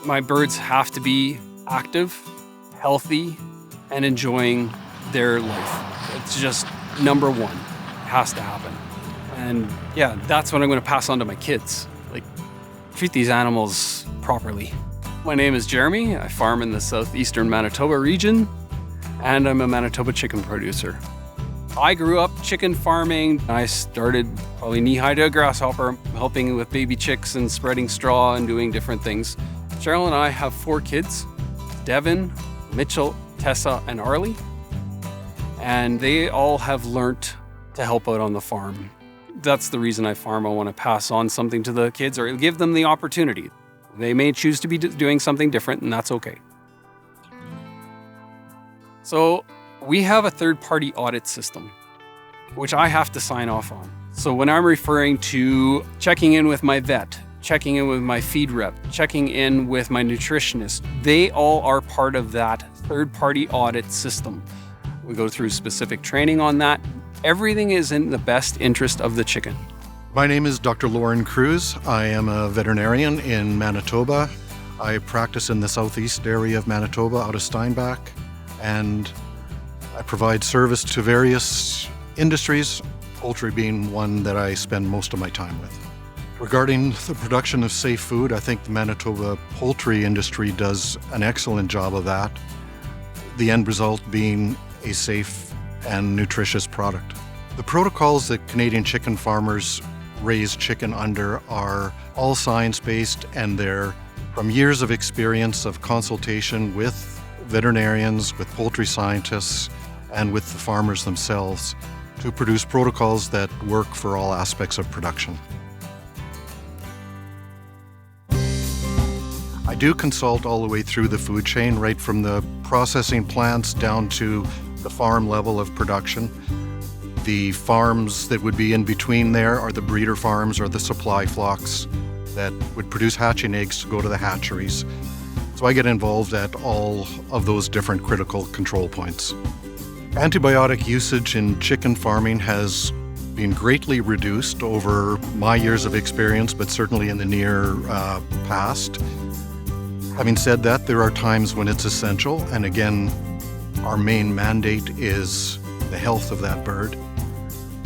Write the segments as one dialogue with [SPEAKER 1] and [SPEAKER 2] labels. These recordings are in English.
[SPEAKER 1] My birds have to be active, healthy, and enjoying their life. It's just number one. It has to happen. And yeah, that's what I'm going to pass on to my kids. Like, treat these animals properly. My name is Jeremy. I farm in the southeastern Manitoba region, and I'm a Manitoba chicken producer. I grew up chicken farming. I started probably knee-high to a grasshopper, helping with baby chicks and spreading straw and doing different things. Cheryl and I have 4 kids, Devin, Mitchell, Tessa, and Arlie. And they all have learnt to help out on the farm. That's the reason I farm. I want to pass on something to the kids or give them the opportunity. They may choose to be doing something different, and that's okay. So we have a third-party audit system, which I have to sign off on. So when I'm referring to checking in with my vet, checking in with my feed rep, checking in with my nutritionist, they all are part of that third-party audit system. We go through specific training on that. Everything is in the best interest of the chicken.
[SPEAKER 2] My name is Dr. Lauren Cruz. I am a veterinarian in Manitoba. I practice in the southeast area of Manitoba out of Steinbach, and I provide service to various industries, poultry being one that I spend most of my time with. Regarding the production of safe food, I think the Manitoba poultry industry does an excellent job of that, the end result being a safe and nutritious product. The protocols that Canadian chicken farmers raise chicken under are all science-based, and they're from years of experience of consultation with veterinarians, with poultry scientists, and with the farmers themselves to produce protocols that work for all aspects of production. I do consult all the way through the food chain, right from the processing plants down to the farm level of production. The farms that would be in between there are the breeder farms or the supply flocks that would produce hatching eggs to go to the hatcheries. So I get involved at all of those different critical control points. Antibiotic usage in chicken farming has been greatly reduced over my years of experience, but certainly in the near past. Having said that, there are times when it's essential, and again, our main mandate is the health of that bird.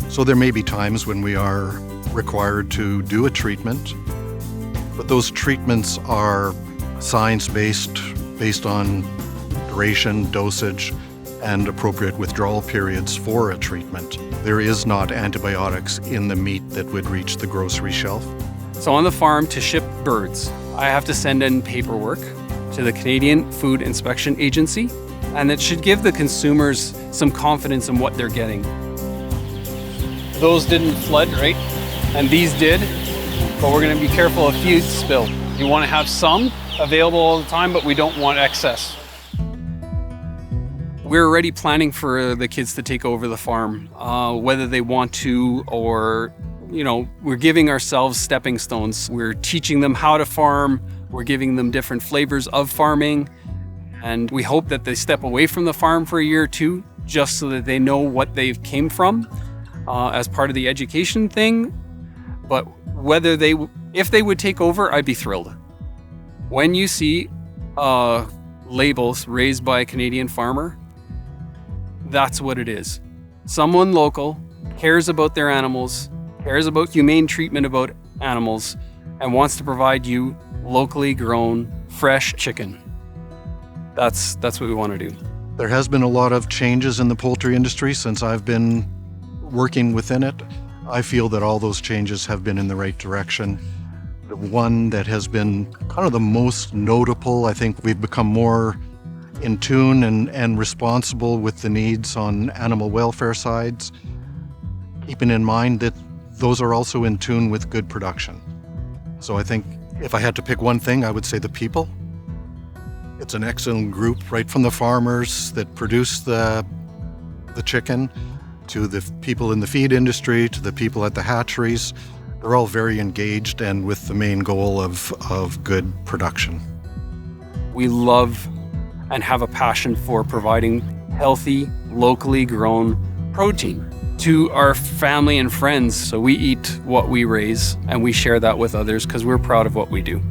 [SPEAKER 2] So there may be times when we are required to do a treatment, but those treatments are science-based, based on duration, dosage, and appropriate withdrawal periods for a treatment. There is not antibiotics in the meat that would reach the grocery shelf.
[SPEAKER 1] So on the farm, to ship birds, I have to send in paperwork to the Canadian Food Inspection Agency, and it should give the consumers some confidence in what they're getting. Those didn't flood, right? And these did, but we're gonna be careful of few spill. You wanna have some available all the time, but we don't want excess. We're already planning for the kids to take over the farm, whether they want to or, we're giving ourselves stepping stones. We're teaching them how to farm. We're giving them different flavors of farming. And we hope that they step away from the farm for a year or two, just so that they know what they came from as part of the education thing. But if they would take over, I'd be thrilled. When you see labels raised by a Canadian farmer, that's what it is. Someone local cares about their animals, cares about humane treatment about animals, and wants to provide you locally grown, fresh chicken. That's what we want to do.
[SPEAKER 2] There has been a lot of changes in the poultry industry since I've been working within it. I feel that all those changes have been in the right direction. The one that has been kind of the most notable, I think we've become more in tune and responsible with the needs on animal welfare sides, keeping in mind that those are also in tune with good production. So I think if I had to pick one thing, I would say the people. It's an excellent group, right from the farmers that produce the chicken, to the people in the feed industry, to the people at the hatcheries. They're all very engaged and with the main goal of good production.
[SPEAKER 1] We love and have a passion for providing healthy, locally grown protein to our family and friends. So we eat what we raise and we share that with others because we're proud of what we do.